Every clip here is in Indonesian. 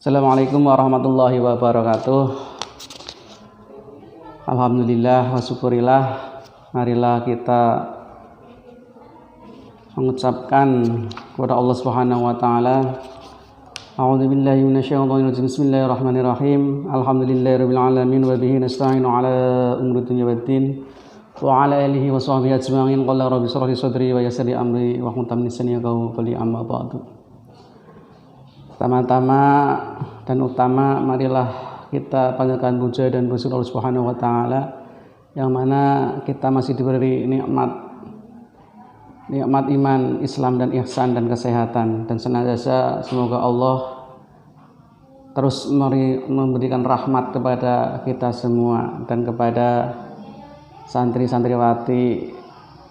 Assalamualaikum warahmatullahi wabarakatuh. Alhamdulillah wa syukurillah. Marilah kita mengucapkan kepada Allah Subhanahu wa taala, a'udzubillahi minasyaitonir rajim. Bismillahirrahmanirrahim. Alhamdulillahirabbil alamin wa bihi nasta'inu ala umuri dunya waddin. Wa ala alihi wa sahbihi ajma'in. Qala rabbi shrah li sadri wa yassir li amri wa hlul 'uqdatam min lisani yafqahu qawli, amma ba'du. Pertama-tama dan utama, marilah kita panjatkan puja dan bersyukur Allah Subhanahu wa taala yang mana kita masih diberi nikmat iman, Islam dan ihsan dan kesehatan, dan senantiasa semoga Allah terus memberikan rahmat kepada kita semua dan kepada santri-santriwati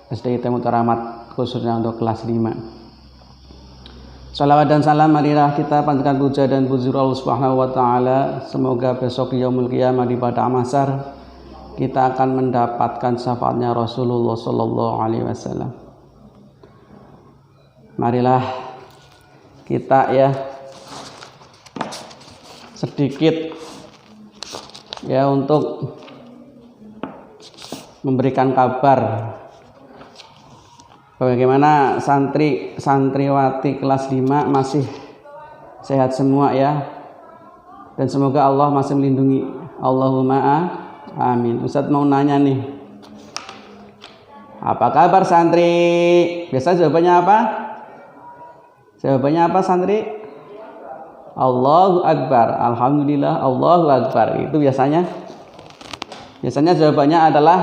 SDIT Muhtaramat khususnya untuk kelas 5. Salawat dan salam marilah kita panjatkan puja dan puji Allah Subhanahu wa taala. Semoga besok di yaumul qiyamah di pada mahsyar kita akan mendapatkan syafaatnya Rasulullah sallallahu alaihi wasallam. Marilah kita sedikit untuk memberikan kabar bagaimana santriwati kelas 5 masih sehat semua dan semoga Allah masih melindungi. Allahumma amin. Ustadz mau nanya nih, apa kabar santri? Biasa jawabannya apa? Jawabannya apa santri? Allahu Akbar, Alhamdulillah, Allahu Akbar. Itu biasanya jawabannya adalah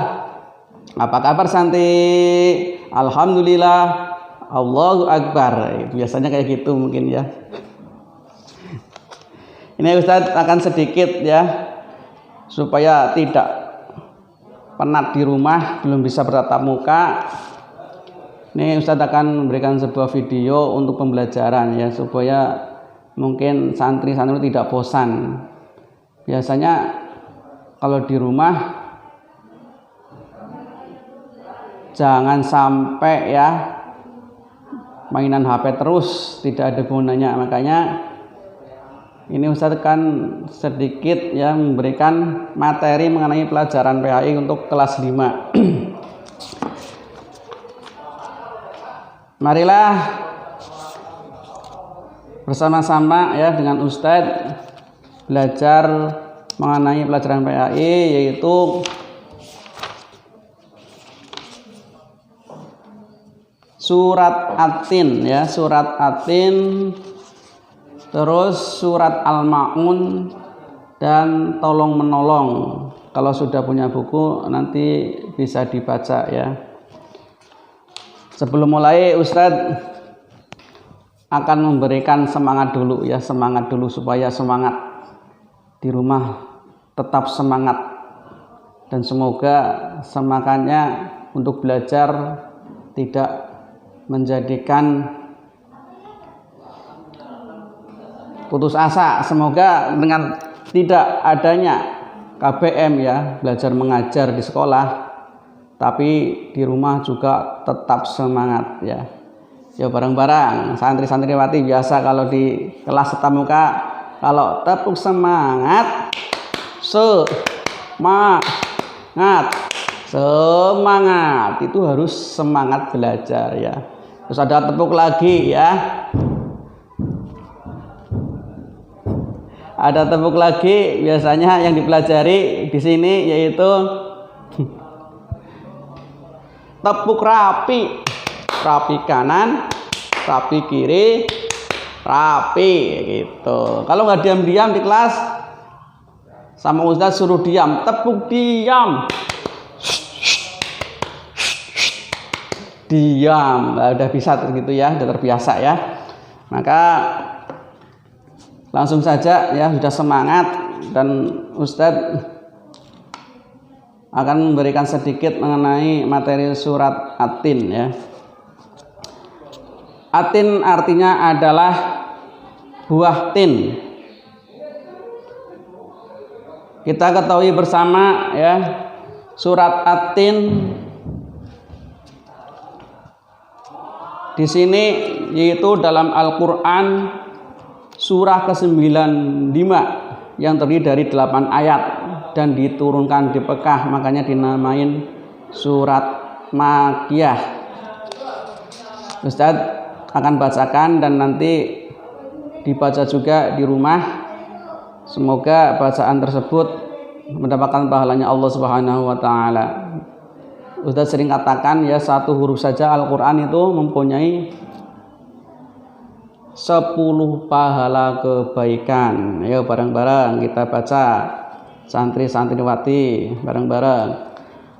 apa kabar santri? Alhamdulillah, Allahu Akbar. Itu biasanya kayak gitu mungkin ya. Ini Ustadz akan sedikit supaya tidak penat di rumah, belum bisa bertatap muka. Ini Ustadz akan memberikan sebuah video untuk pembelajaran supaya mungkin santri-santri tidak bosan. Biasanya kalau di rumah jangan sampai mainan HP terus, tidak ada gunanya. Makanya ini Ustadz akan sedikit memberikan materi mengenai pelajaran PAI untuk kelas 5. Marilah bersama-sama dengan Ustadz belajar mengenai pelajaran PAI, yaitu surat At-Tin surat At-Tin, terus surat Al-Ma'un, dan tolong menolong. Kalau sudah punya buku nanti bisa dibaca Sebelum mulai Ustadz akan memberikan semangat dulu supaya semangat di rumah tetap semangat, dan semoga semangatnya untuk belajar tidak menjadikan putus asa. Semoga dengan tidak adanya KBM belajar mengajar di sekolah, tapi di rumah juga tetap semangat bareng-bareng santri-santriwati. Biasa kalau di kelas tatap muka, kalau tepuk semangat, semangat itu harus semangat belajar Terus ada tepuk lagi Ada tepuk lagi. Biasanya yang dipelajari di sini yaitu tepuk rapi kanan, rapi kiri, rapi gitu. Kalau nggak diam-diam di kelas sama Ustadz suruh diam, tepuk diam. Udah bisa gitu udah terbiasa Maka langsung saja sudah semangat, dan Ustadz akan memberikan sedikit mengenai materi surat At-Tin At-Tin artinya adalah buah tin. Kita ketahui bersama surat At-Tin di sini yaitu dalam Al-Qur'an surah ke-95 yang terdiri dari 8 ayat dan diturunkan di Mekah, makanya dinamain surat Makkiyah. Ustadz akan bacakan dan nanti dibaca juga di rumah. Semoga bacaan tersebut mendapatkan pahalanya Allah Subhanahu wa taala. Ustadz sering katakan ya, satu huruf saja Al-Qur'an itu mempunyai 10 pahala kebaikan. Ayo bareng-bareng kita baca, santri-santriwati bareng-bareng.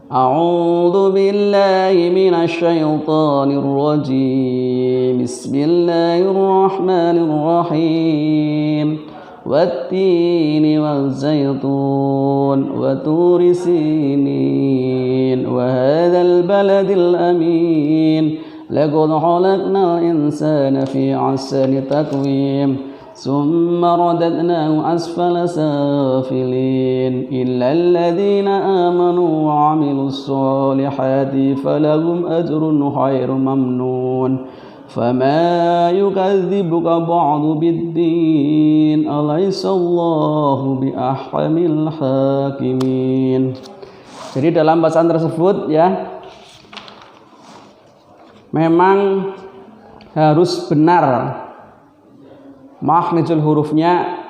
A'udzu billahi minasy syaithanir rajim. Bismillahirrahmanirrahim. Wattini waz-zaitun wa turi sinin wa hadzal baladil amin. Laqad khalaqnal insana fi ahsani taqwim. ثم رددناه أسفل سافلين إلا الذين آمنوا وعملوا الصالحات فلهم أجر غير ممنون فما يكذبك بعد بالدين أليس الله بأحكم الحاكمين. Jadi dalam bacaan tersebut ya, memang harus benar makhrijul hurufnya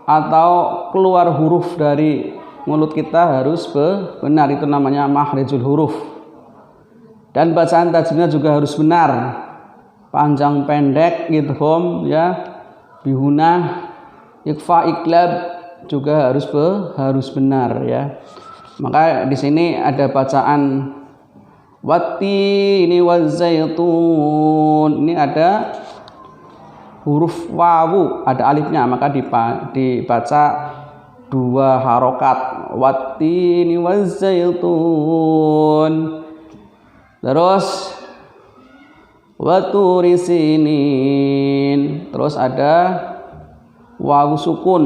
atau keluar huruf dari mulut kita harus benar, itu namanya makhrijul huruf. Dan bacaan tajwidnya juga harus benar, panjang pendek, idgham ya, bihuna, ikhfa, iqlab juga harus benar ya. Maka di sini ada bacaan wattini waz-zaitun, ini ada huruf wawu, ada alifnya, maka dibaca 2 harokat, wattini waz-zaitun. Terus waturi sinin, terus ada wawu sukun,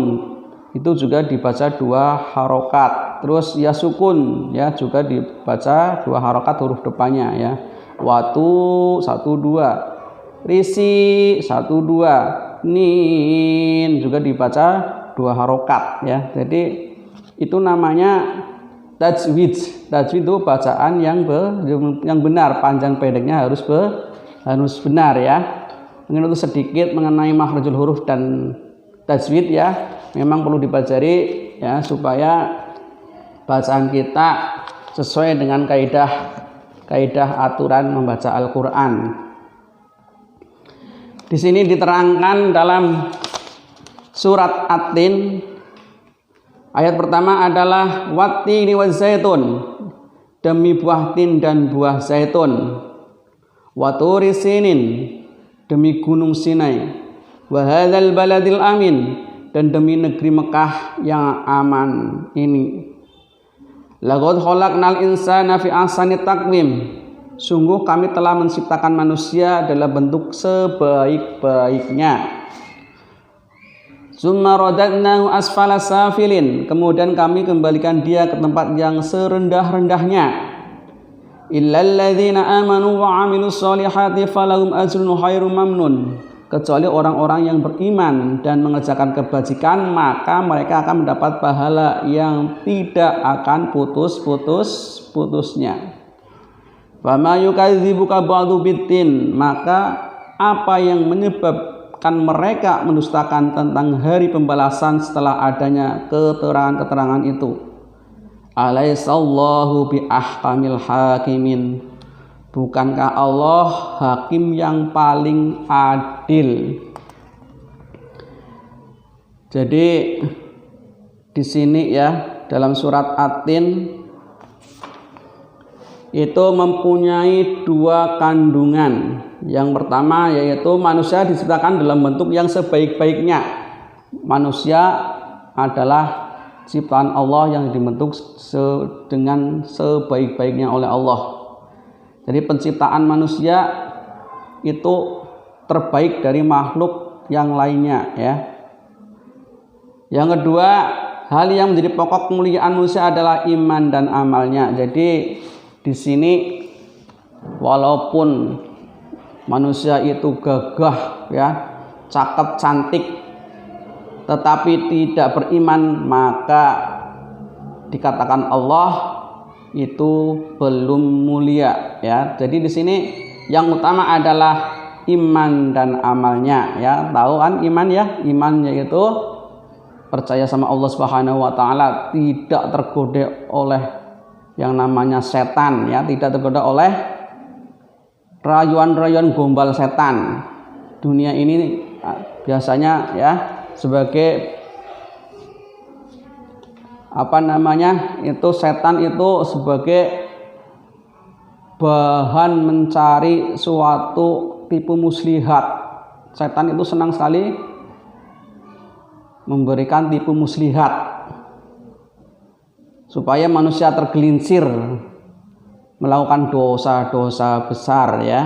itu juga dibaca 2 harokat. Terus ya sukun ya juga dibaca 2 harokat huruf depannya ya. Watu 1 2, risi 1 2, nin juga dibaca 2 harokat ya. Jadi itu namanya tajwid. Tajwid itu bacaan yang benar, panjang pendeknya harus benar ya. Mungkin itu sedikit mengenai makhrijul huruf dan tajwid ya. Memang perlu dipelajari ya supaya bacaan kita sesuai dengan kaidah aturan membaca Al-Qur'an. Di sini diterangkan dalam surat At-Tin, ayat pertama adalah wattini waz-zaitun, demi buah tin dan buah zaitun, waturi sinin, demi gunung Sinai, wa hadzal baladil amin, dan demi negeri Mekah yang aman ini. Laqad khalaqnal insana fi ahsani taqwim, sungguh kami telah menciptakan manusia dalam bentuk sebaik-baiknya. Summa radadnahu asfala safilin, kemudian kami kembalikan dia ke tempat yang serendah-rendahnya. Illal ladzina amanu wa 'amilus solihati falahum ajrun ghairu mamnun, kecuali orang-orang yang beriman dan mengerjakan kebajikan, maka mereka akan mendapat pahala yang tidak akan putus-putusnya. Fama yukadzibuka ba'du biddin, maka apa yang menyebabkan mereka mendustakan tentang hari pembalasan setelah adanya keterangan-keterangan itu? Alaisallahu bi ahkamil hakimin, bukankah Allah hakim yang paling adil? Jadi di sini ya dalam surat At-Tin itu mempunyai 2 kandungan. Yang pertama yaitu manusia diciptakan dalam bentuk yang sebaik-baiknya. Manusia adalah ciptaan Allah yang dibentuk dengan sebaik-baiknya oleh Allah. Jadi penciptaan manusia itu terbaik dari makhluk yang lainnya ya. Yang kedua, hal yang menjadi pokok kemuliaan manusia adalah iman dan amalnya. Jadi di sini walaupun manusia itu gagah ya, cakep, cantik, tetapi tidak beriman, maka dikatakan Allah itu belum mulia ya. Jadi di sini yang utama adalah iman dan amalnya ya. Tahu kan iman ya? Iman yaitu percaya sama Allah Subhanahu wa taala, tidak tergoda oleh yang namanya setan ya, tidak tergoda oleh rayuan-rayuan gombal setan. Dunia ini biasanya ya sebagai itu setan itu sebagai bahan mencari suatu tipu muslihat. Setan itu senang sekali memberikan tipu muslihat supaya manusia tergelincir melakukan dosa-dosa besar ya.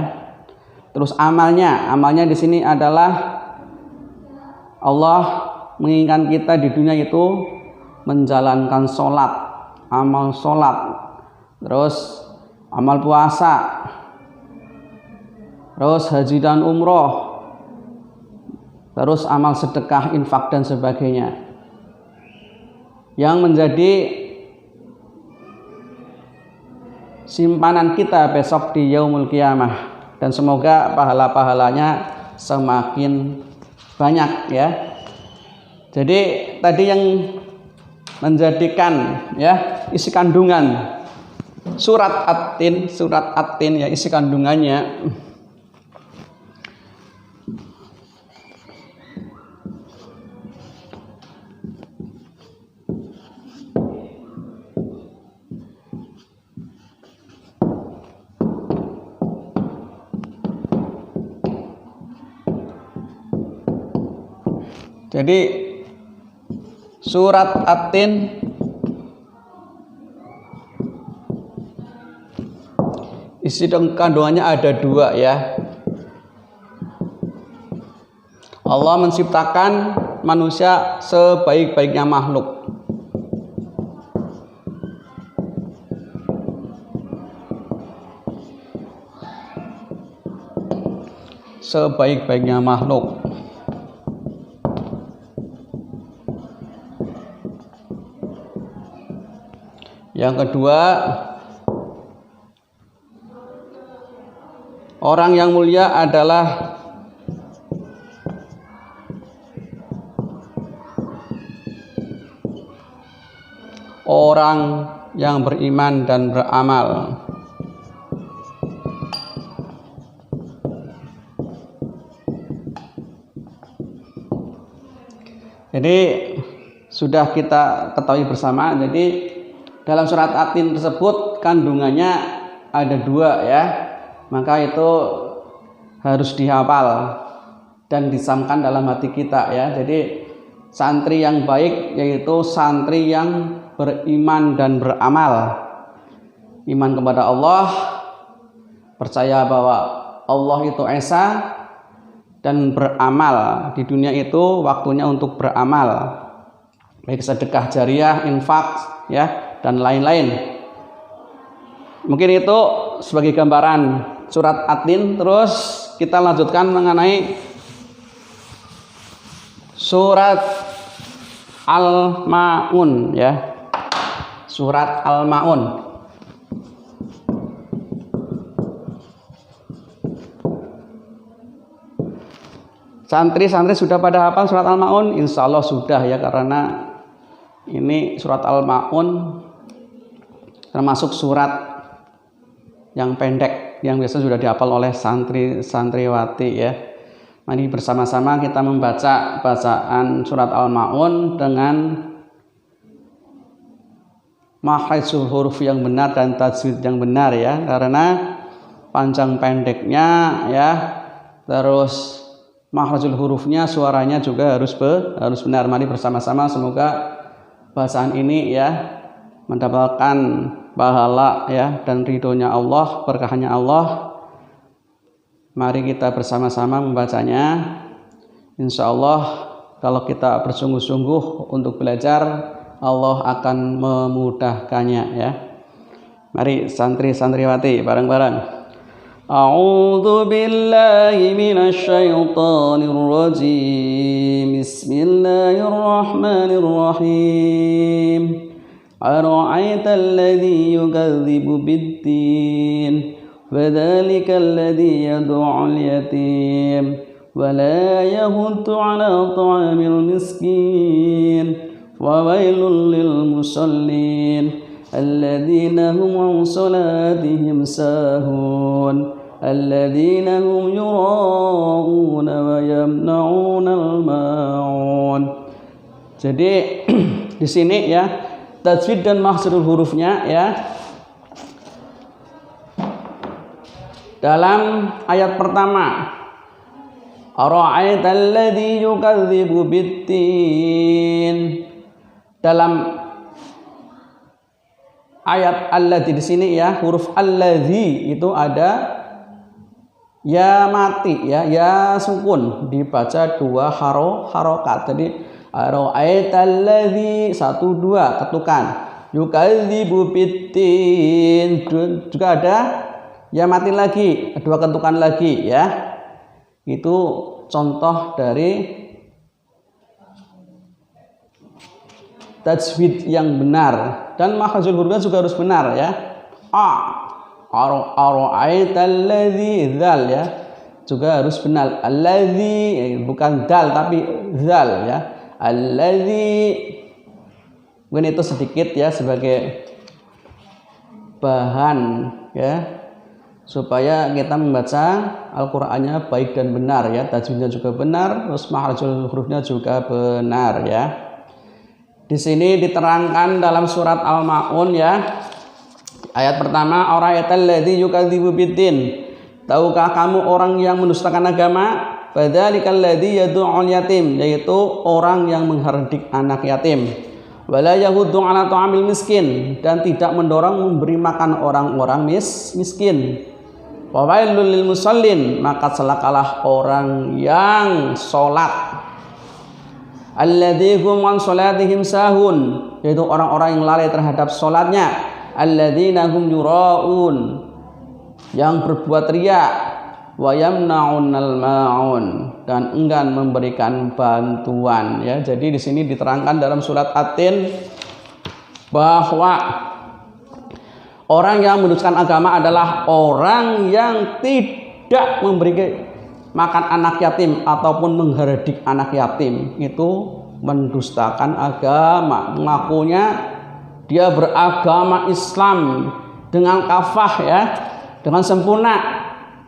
Terus amalnya di sini adalah Allah menginginkan kita di dunia itu menjalankan sholat, amal sholat, terus amal puasa, terus haji dan umroh, terus amal sedekah, infak dan sebagainya, yang menjadi simpanan kita besok di yaumul qiyamah. Dan semoga pahala-pahalanya semakin banyak ya. Jadi tadi yang menjadikan ya isi kandungan surat At-Tin ya, isi kandungannya jadi surat At-Tin isi kandungannya ada 2 ya. Allah menciptakan manusia sebaik-baiknya makhluk. Sebaik-baiknya makhluk. Yang kedua, orang yang mulia adalah orang yang beriman dan beramal. Jadi sudah kita ketahui bersama, jadi dalam surat At-Tin tersebut kandungannya ada 2 ya. Maka itu harus dihafal dan disamkan dalam hati kita ya. Jadi santri yang baik yaitu santri yang beriman dan beramal. Iman kepada Allah, percaya bahwa Allah itu esa, dan beramal. Di dunia itu waktunya untuk beramal, baik sedekah jariah, infak ya, dan lain-lain. Mungkin itu sebagai gambaran surat At-Tin. Terus kita lanjutkan mengenai surat Al-Ma'un ya. Surat Al-Ma'un. Santri-santri sudah pada hafal surat Al-Ma'un? Insya Allah sudah ya, karena ini surat Al-Ma'un termasuk surat yang pendek yang biasa sudah dihafal oleh santri-santriwati ya. Mari bersama-sama kita membaca bacaan surat Al-Ma'un dengan makhrijul huruf yang benar dan tajwid yang benar ya, karena panjang pendeknya ya, terus makhrajul hurufnya, suaranya juga harus benar. Mari bersama-sama, semoga bacaan ini ya mendapatkan pahala ya dan ridhonya Allah, berkahnya Allah. Mari kita bersama-sama membacanya. Insya Allah kalau kita bersungguh-sungguh untuk belajar, Allah akan memudahkannya ya. Mari santri-santriwati bareng-bareng. A'udzu billahi minasy syaithanir rajim. Bismillahirrahmanirrahim. Ara'aital ladzi yukadzibu bid-din fadzalikal ladzi yad'ul yatim wa la yahuddu 'ala ta'amil miskin wa wailul lil musallin alladzina hum 'an salatihim sahun alladzina hum yura'una wa yamna'una al-ma'un. Jadi di sini ya tajwid dan makhrajul hurufnya ya. Dalam ayat pertama, ara'aital ladzi yukadzibu bid-din. Dalam ayat alladzi di sini ya, huruf alladzi itu ada ya mati ya sukun, dibaca dua harokat. Jadi ara'aital ladzi 1 2 ketukan, yukadzibu bid-din juga ada ya mati lagi, 2 ketukan lagi ya. Itu contoh dari tajwid yang benar, dan makhrajul hurufnya juga harus benar ya. Ara'aital ladzi dzal ya, juga harus benar. Alladzi bukan dal tapi dzal ya. Alladzi, mungkin itu sedikit ya sebagai bahan ya, supaya kita membaca Al-Qur'annya baik dan benar ya, tajwidnya juga benar, terus makhrajul hurufnya juga benar ya. Di sini diterangkan dalam surat Al-Maun ya. Ayat pertama, ara'aital ladzi yukadzibu bid-din. Tahukah kamu orang yang mendustakan agama? Fadzalikal ladzi yad'ul yatim, yaitu orang yang menghardik anak yatim. Wala yahuddu 'ala ta'amil miskin, dan tidak mendorong memberi makan orang-orang miskin. Wa wailul lil musallin, maka celakalah orang yang salat. Alladzi hum an salatihim sahun, yaitu orang-orang yang lalai terhadap salatnya. Alladzina hum yura'un, yang berbuat riya. Wa yamna'unal ma'un, dan enggan memberikan bantuan ya. Jadi di sini diterangkan dalam surat At-Tin bahwa orang yang mendustakan agama adalah orang yang tidak memberi makan anak yatim ataupun menghardik anak yatim. Itu mendustakan agama, mengakunya dia beragama Islam dengan kafah ya, dengan sempurna,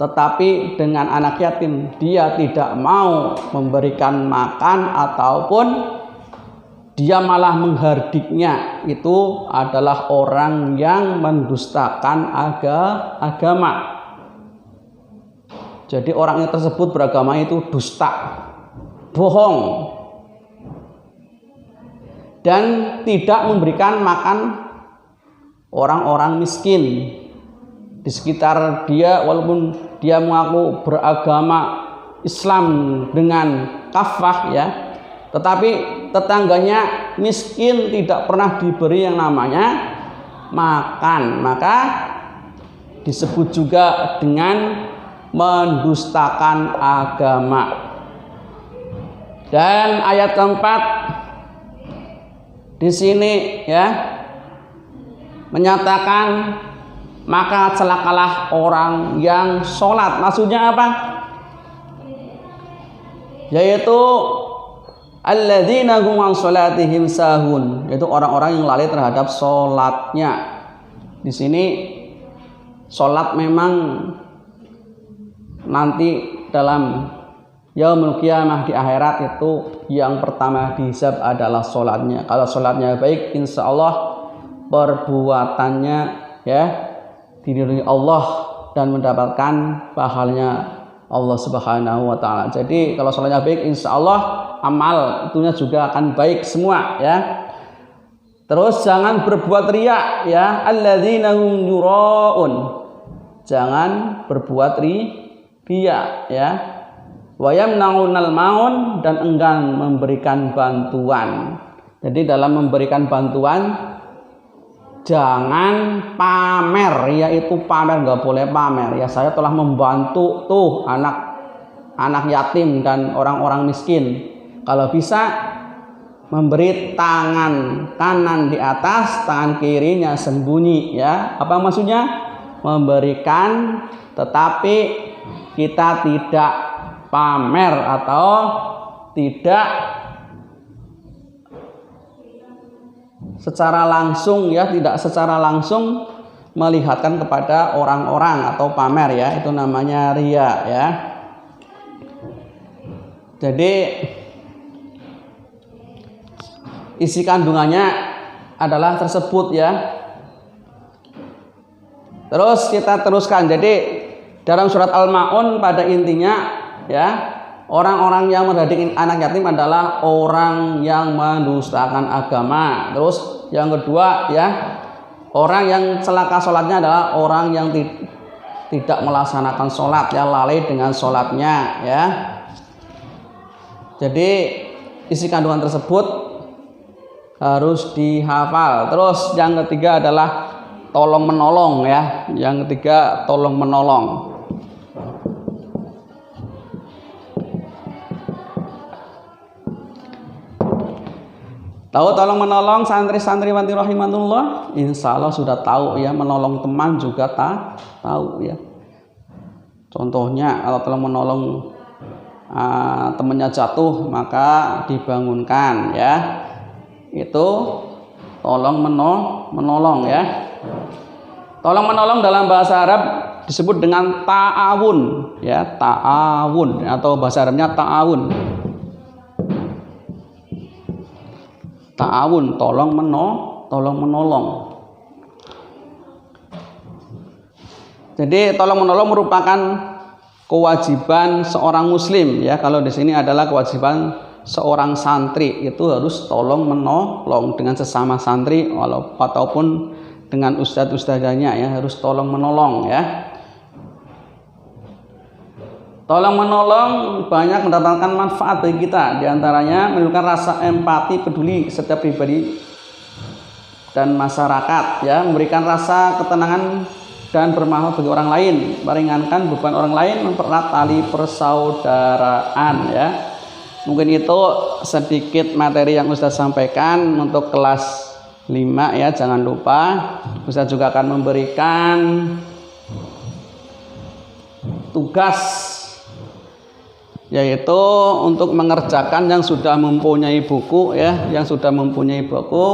tetapi dengan anak yatim dia tidak mau memberikan makan ataupun dia malah menghardiknya. Itu adalah orang yang mendustakan agama. Jadi orang yang tersebut beragama itu dusta, bohong, dan tidak memberikan makan orang-orang miskin di sekitar dia. Walaupun dia mengaku beragama Islam dengan kafah ya, tetapi tetangganya miskin, tidak pernah diberi yang namanya makan, maka disebut juga dengan mendustakan agama. Dan ayat keempat di sini ya menyatakan maka celakalah orang yang sholat. Maksudnya apa? Yaitu alladzina hum an salatihim sahun, yaitu orang-orang yang lalai terhadap sholatnya. Di sini sholat memang nanti dalam yaumul qiyamah di akhirat itu yang pertama dihisab adalah sholatnya. Kalau sholatnya baik, insya Allah perbuatannya ya diridhoi Allah dan mendapatkan pahalanya Allah Subhanahu wa taala. Jadi kalau sholatnya baik, insya Allah amal itunya juga akan baik semua ya. Terus jangan berbuat riya ya, alladzina hum yura'un, jangan berbuat riya ya. Wa yamna'unal ma'un, dan enggan memberikan bantuan. Jadi dalam memberikan bantuan jangan pamer, yaitu pamer, nggak boleh pamer ya, saya telah membantu tuh anak yatim dan orang-orang miskin. Kalau bisa memberi tangan kanan di atas, tangan kirinya sembunyi ya. Apa maksudnya? Memberikan tetapi kita tidak pamer atau tidak secara langsung ya, tidak secara langsung melihatkan kepada orang-orang atau pamer ya, itu namanya ria ya. Jadi isi kandungannya adalah tersebut ya. Terus kita teruskan. Jadi dalam surat Al-Maun pada intinya ya, orang-orang yang mendidik anak yatim adalah orang yang mendustakan agama. Terus yang kedua ya, orang yang celaka sholatnya adalah orang yang tidak melaksanakan sholat ya, lalai dengan sholatnya ya. Jadi isi kandungan tersebut harus dihafal. Terus yang ketiga adalah tolong menolong ya. Yang ketiga tolong menolong. Tahu tolong menolong santri-santriwati rahimatullah? Insya Allah sudah tahu ya. Menolong teman juga tahu ya. Contohnya kalau tolong menolong temannya jatuh maka dibangunkan ya. Itu tolong menolong ya. Tolong menolong dalam bahasa Arab disebut dengan ta'awun ya, ta'awun atau bahasa Arabnya ta'awun. Ta'awun, tolong menolong. Jadi tolong menolong merupakan kewajiban seorang muslim ya. Kalau di sini adalah kewajiban seorang santri, itu harus tolong menolong dengan sesama santri ataupun dengan ustadz-ustadzanya ya, harus tolong menolong ya. Tolong menolong banyak mendatangkan manfaat bagi kita, diantaranya menunjukkan rasa empati peduli setiap pribadi dan masyarakat ya, memberikan rasa ketenangan dan bermanfaat bagi orang lain, meringankan beban orang lain, mempererat tali persaudaraan ya. Mungkin itu sedikit materi yang Ustaz sampaikan untuk kelas 5 ya, jangan lupa Ustaz juga akan memberikan tugas, yaitu untuk mengerjakan yang sudah mempunyai buku ya, yang sudah mempunyai buku,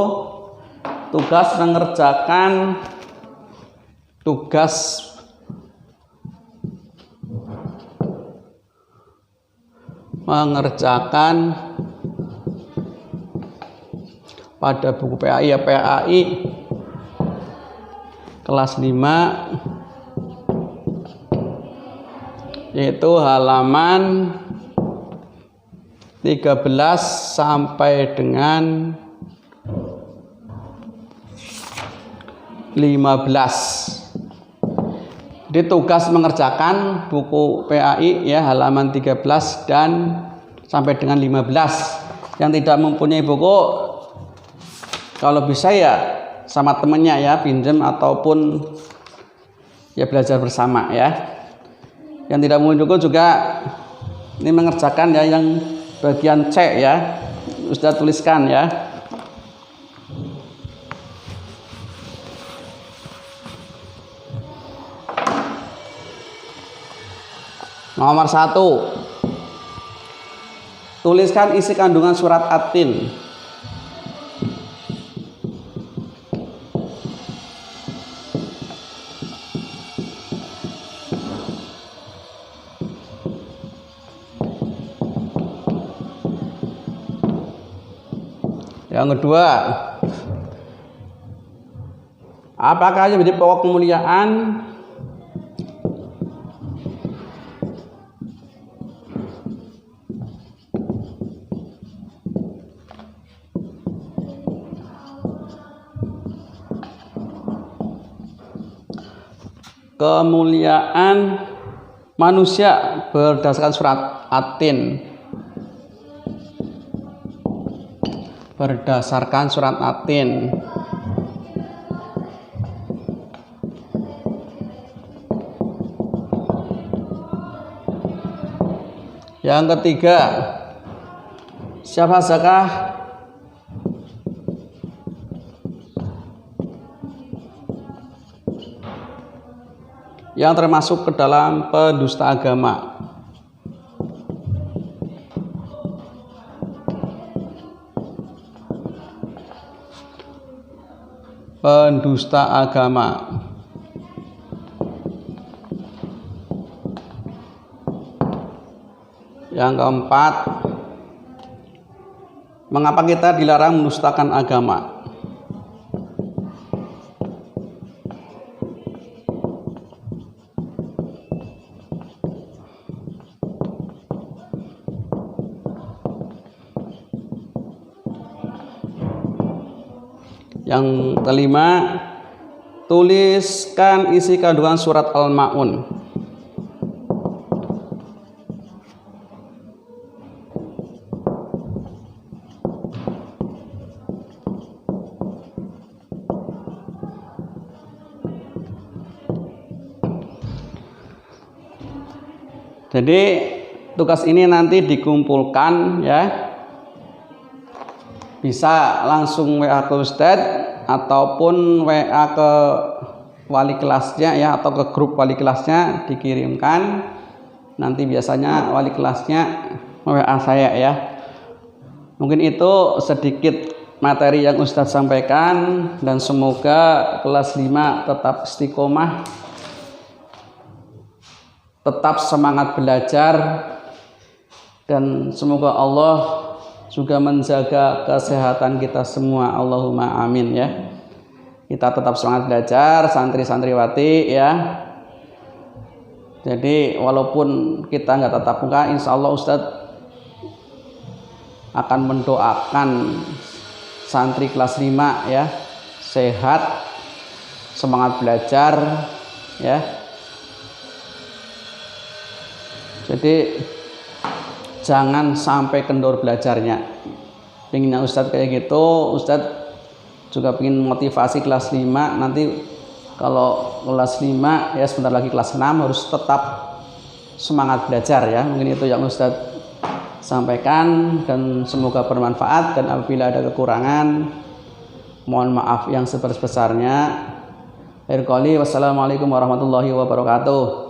tugas mengerjakan pada buku PAI ya, PAI kelas 5, yaitu halaman 13 sampai dengan 15. Jadi tugas mengerjakan buku PAI ya, halaman 13 dan sampai dengan 15. Yang tidak mempunyai buku, kalau bisa ya sama temennya ya, pinjam ataupun ya belajar bersama ya. Yang tidak mempunyai buku juga ini mengerjakan ya, yang bagian C ya, sudah tuliskan ya. Nomor 1, tuliskan isi kandungan surat At-Tin. Yang kedua, apakah yang menjadi pokok kemuliaan manusia berdasarkan surat At-Tin? Berdasarkan surat At-Tin. Yang ketiga, siapa saja yang termasuk ke dalam pendusta agama? Pendusta agama. Yang keempat, mengapa kita dilarang mendustakan agama? Yang kelima, tuliskan isi kandungan surat Al-Ma'un. Jadi tugas ini nanti dikumpulkan ya. Bisa langsung WA ke Ustadz ataupun WA ke wali kelasnya ya, atau ke grup wali kelasnya dikirimkan. Nanti biasanya wali kelasnya WA saya ya. Mungkin itu sedikit materi yang Ustadz sampaikan, dan semoga kelas 5 tetap istiqomah, tetap semangat belajar, dan semoga Allah juga menjaga kesehatan kita semua. Allahumma amin ya. Kita tetap semangat belajar, santri-santriwati ya. Jadi walaupun kita nggak tatap muka, insya Allah Ustadz akan mendoakan santri kelas 5 ya, sehat, semangat belajar ya. Jadi jangan sampai kendor belajarnya. Pengennya Ustadz kayak gitu. Ustadz juga pengen motivasi kelas 5. Nanti kalau kelas 5 ya, sebentar lagi kelas 6, harus tetap semangat belajar ya. Mungkin itu yang Ustadz sampaikan, dan semoga bermanfaat. Dan apabila ada kekurangan, mohon maaf yang sebesar-besarnya. Akhir qali, wassalamualaikum warahmatullahi wabarakatuh.